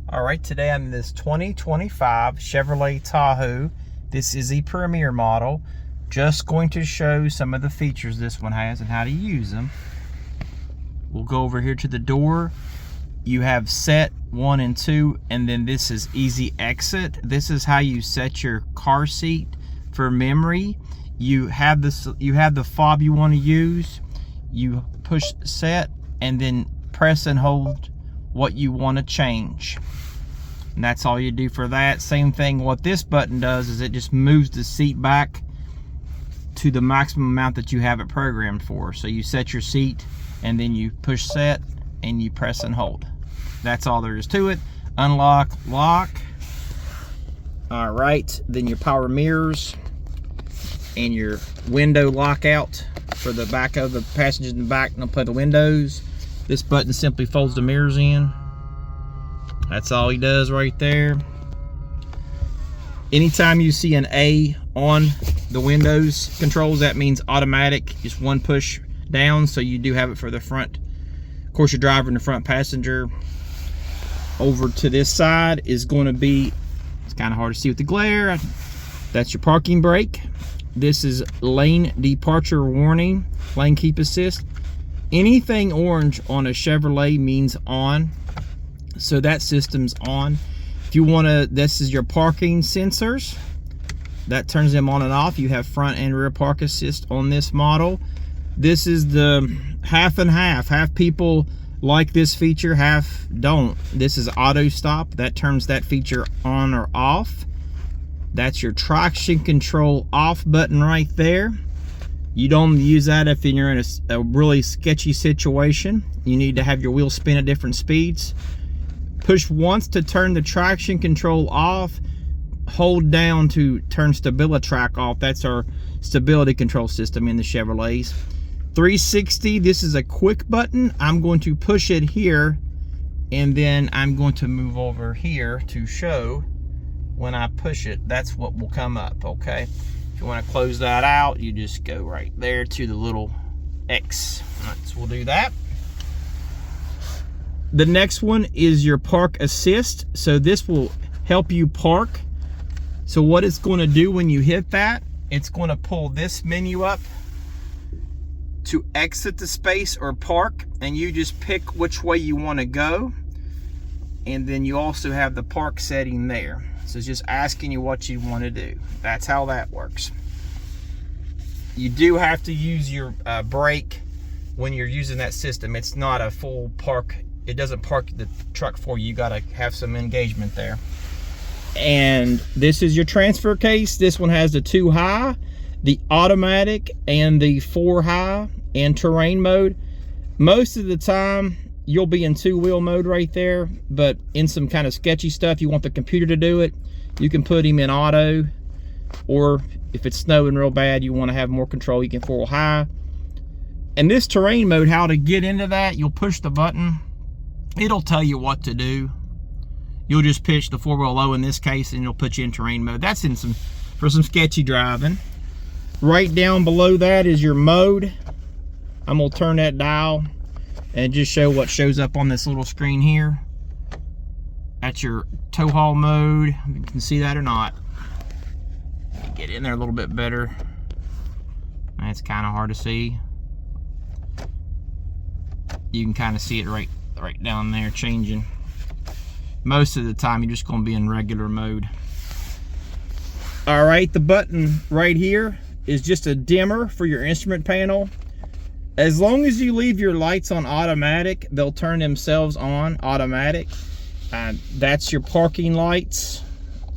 All right, today I'm in this 2025 Chevrolet Tahoe. This is a Premier model. Just going to show some of the features this one has and how to use them. We'll go over here to the door. You have set 1 and 2, and then this is easy exit. This is how you set your car seat for memory. You have this. You have the fob you want to use. You push set and then press and hold what you want to change, and that's all you do for that. Same thing, what this button does is it just moves the seat back to the maximum amount that you have it programmed for. So you set your seat and then you push set and you press and hold. That's all there is to it. Unlock, lock. All right, then your power mirrors and your window lockout for the back of the passengers in the back. Don't play the windows. This button simply folds the mirrors in. That's all he does right there. Anytime you see an A on the windows controls, that means automatic, just one push down. So you do have it for the front. Of course, your driver and the front passenger. Over to this side is going to be, it's kind of hard to see with the glare. That's your parking brake. This is lane departure warning, lane keep assist. Anything orange on a Chevrolet means on, so that system's on. If you want to, this is your parking sensors. That turns them on and off. You have front and rear park assist on this model. This is the half and half. Half people like this feature, half don't. This is auto stop. That turns that feature on or off. That's your traction control off button right there. You don't use that if you're in a really sketchy situation. You need to have your wheels spin at different speeds. Push once to turn the traction control off. Hold down to turn StabiliTrak off. That's our stability control system in the Chevrolets. 360, this is a quick button. I'm going to push it here, and then I'm going to move over here to show when I push it. That's what will come up, okay? If you want to close that out, you just go right there to the little X. All right, so we'll do that. The next one is your park assist. So this will help you park. So what it's going to do when you hit that, it's going to pull this menu up to exit the space or park, and you just pick which way you want to go. And then you also have the park setting there. So it's just asking you what you want to do. That's how that works. You do have to use your brake when you're using that system. It's not a full park. It doesn't park the truck for you. You got to have some engagement there. And this is your transfer case. This one has the 2 high, the automatic, and the 4 high, and terrain mode. Most of the time, you'll be in 2-wheel mode right there, but in some kind of sketchy stuff, you want the computer to do it, you can put him in auto, or if it's snowing real bad, you want to have more control, you can 4 high. And this terrain mode, how to get into that, you'll push the button, it'll tell you what to do. You'll just pitch the 4-wheel low in this case, and it'll put you in terrain mode. That's in for some sketchy driving. Right down below that is your mode. I'm gonna turn that dial and just show what shows up on this little screen here. That's your tow haul mode. You can see that or not. Get in there a little bit better. It's kind of hard to see. You can kind of see it right down there changing. Most of the time you're just going to be in regular mode. All right, the button right here is just a dimmer for your instrument panel. As long as you leave your lights on automatic, they'll turn themselves on automatic. That's your parking lights,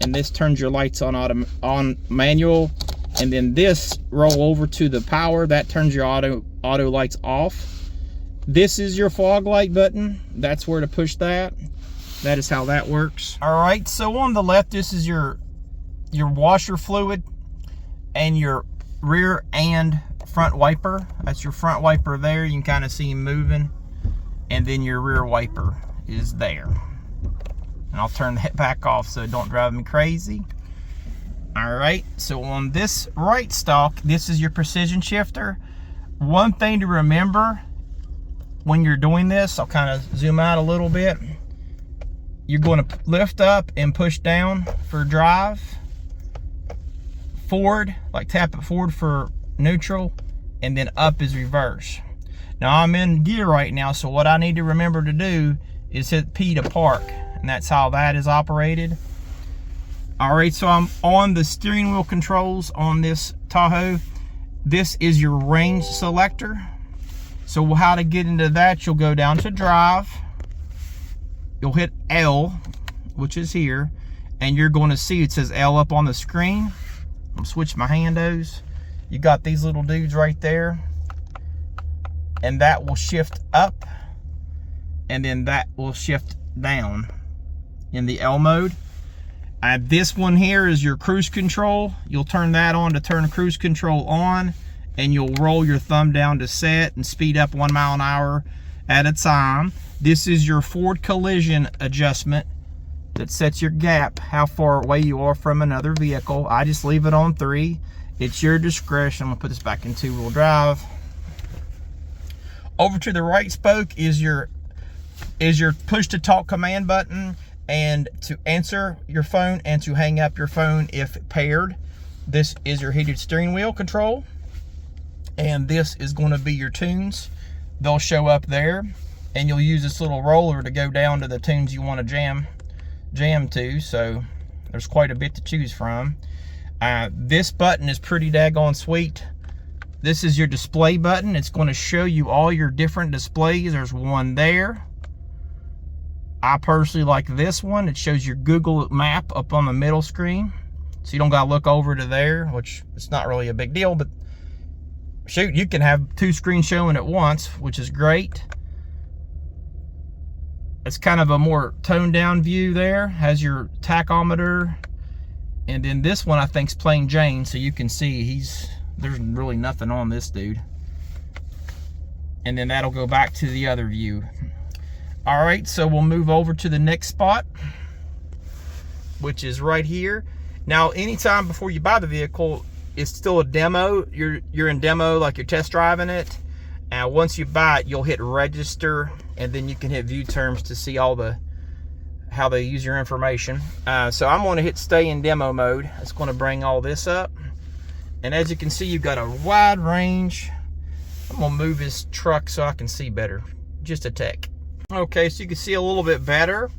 and this turns your lights on manual. And then this roll over to the power, that turns your auto lights off. This is your fog light button. That's where to push that. That is how that works. All right, so on the left, this is your washer fluid and your rear and front wiper. That's your front wiper there. You can kind of see him moving. And then your rear wiper is there. And I'll turn that back off so it don't drive me crazy. All right, so on this right stalk, this is your precision shifter. One thing to remember when you're doing this, I'll kind of zoom out a little bit. you're going to lift up and push down for drive. Forward, like tap it forward for neutral, and then up is reverse. Now I'm in gear right now, so what I need to remember to do is hit P to park, and that's how that is operated. All right, so I'm on the steering wheel controls on this Tahoe. This is your range selector. So how to get into that, you'll go down to drive. You'll hit L, which is here, and you're going to see it says L up on the screen. I'm switch my handos. You got these little dudes right there, and that will shift up, and then that will shift down in the L mode. This one here is your cruise control. You'll turn that on to turn cruise control on, and you'll roll your thumb down to set and speed up 1 mile an hour at a time. This is your forward collision adjustment that sets your gap, how far away you are from another vehicle. I just leave it on 3. It's your discretion. I'm gonna put this back in 2-wheel drive. Over to the right spoke is your push to talk command button, and to answer your phone and to hang up your phone if paired. This is your heated steering wheel control, and this is going to be your tunes. They'll show up there, and you'll use this little roller to go down to the tunes you want to jam to, so there's quite a bit to choose from. This button is pretty daggone sweet. This is your display button. It's going to show you all your different displays. There's one there. I personally like this one. It shows your Google map up on the middle screen, so you don't got to look over to there, which it's not really a big deal, but shoot, you can have 2 screens showing at once, which is great. It's kind of a more toned down view there. Has your tachometer, and then this one I think is plain Jane, so you can see there's really nothing on this dude. And then that'll go back to the other view. All right, so we'll move over to the next spot, which is right here. Now, anytime before you buy the vehicle, it's still a demo. You're in demo, like you're test driving it. And once you buy it, you'll hit register, and then you can hit view terms to see all how they use your information. So I'm going to hit stay in demo mode. It's going to bring all this up, and as you can see, you've got a wide range. I'm going to move this truck so I can see better, just a tick. Okay, so you can see a little bit better.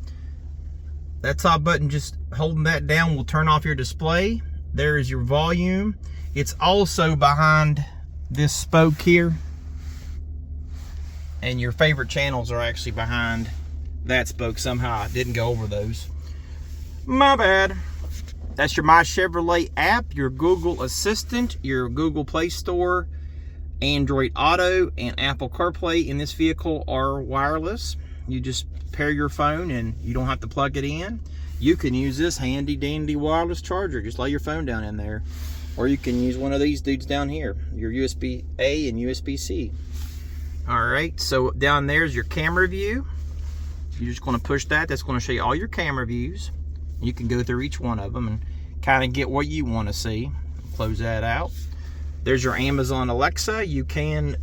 That top button, just holding that down, will turn off your display. There is your volume. It's also behind this spoke here, and your favorite channels are actually behind that spoke. Somehow I didn't go over those. My bad. That's your My Chevrolet app, your Google Assistant, your Google Play Store, Android Auto, and Apple CarPlay in this vehicle are wireless. You just pair your phone and you don't have to plug it in. You can use this handy dandy wireless charger. Just lay your phone down in there. Or you can use one of these dudes down here, your USB-A and USB-C. All right, so down there is your camera view. You're just going to push that. That's going to show you all your camera views. You can go through each one of them and kind of get what you want to see. Close that out. There's your Amazon Alexa. You can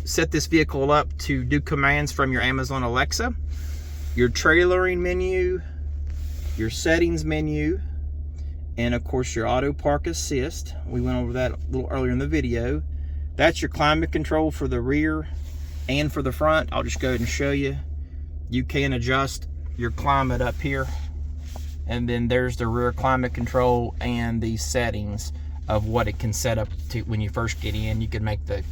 set this vehicle up to do commands from your Amazon Alexa. Your trailering menu, your settings menu, and of course your auto park assist. We went over that a little earlier in the video. That's your climate control for the rear and for the front. I'll just go ahead and show you. You can adjust your climate up here, and then there's the rear climate control and the settings of what it can set up to when you first get in. You can make the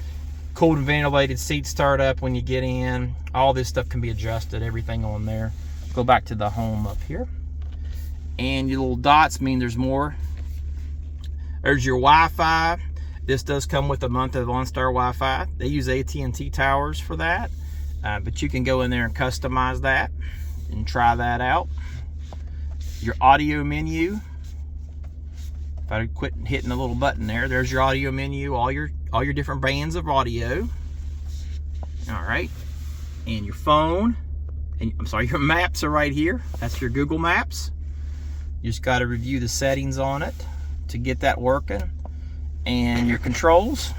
cooled and ventilated seats start up when you get in. All this stuff can be adjusted, everything on there. Go back to the home up here, and your little dots mean there's more. There's your Wi-Fi. This does come with a month of OnStar Wi-Fi. They use AT&T towers for that, but you can go in there and customize that and try that out. Your audio menu. If I quit hitting the little button there, there's your audio menu, all your different bands of audio. All right, and your phone, and I'm sorry, your maps are right here. That's your Google Maps. You just got to review the settings on it to get that working, and your controls.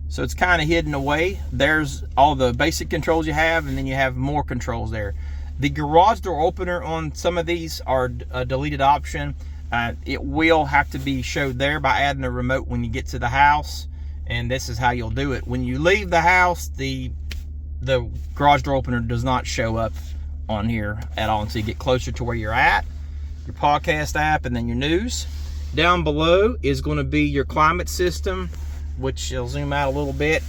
So it's kind of hidden away. There's all the basic controls you have, and then you have more controls there. The garage door opener on some of these are a deleted option. It will have to be showed there by adding a remote when you get to the house, and this is how you'll do it. When you leave the house, the garage door opener does not show up on here at all until you get closer to where you're at. Your podcast app, and then your news. Down below is going to be your climate system, which I'll zoom out a little bit.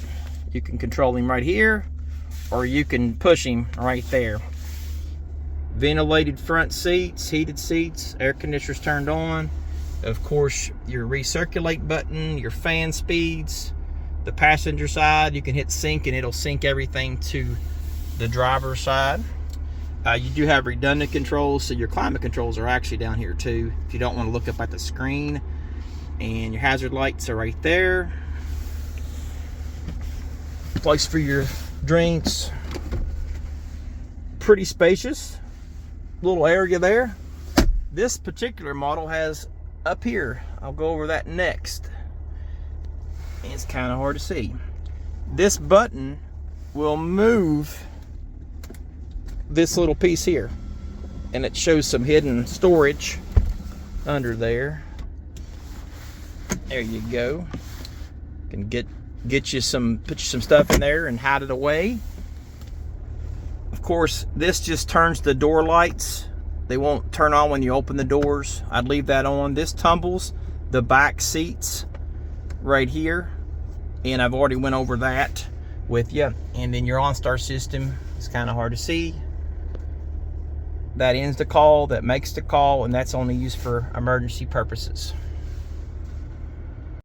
You can control him right here, or you can push him right there. Ventilated front seats, heated seats, air conditioners turned on. Of course, your recirculate button, your fan speeds. The passenger side, you can hit sync and it'll sync everything to the driver's side. You do have redundant controls, so your climate controls are actually down here too, if you don't want to look up at the screen. And your hazard lights are right there. Place for your drinks. Pretty spacious. Little area there. This particular model has up here, I'll go over that next. It's kind of hard to see. This button will move this little piece here, and it shows some hidden storage under there. There you go. Can get you some, put you some stuff in there and hide it away. Of course, this just turns the door lights. They won't turn on when you open the doors. I'd leave that on. This tumbles the back seats right here, and I've already went over that with you. And then your OnStar system is kind of hard to see. That ends the call, that makes the call, and that's only used for emergency purposes.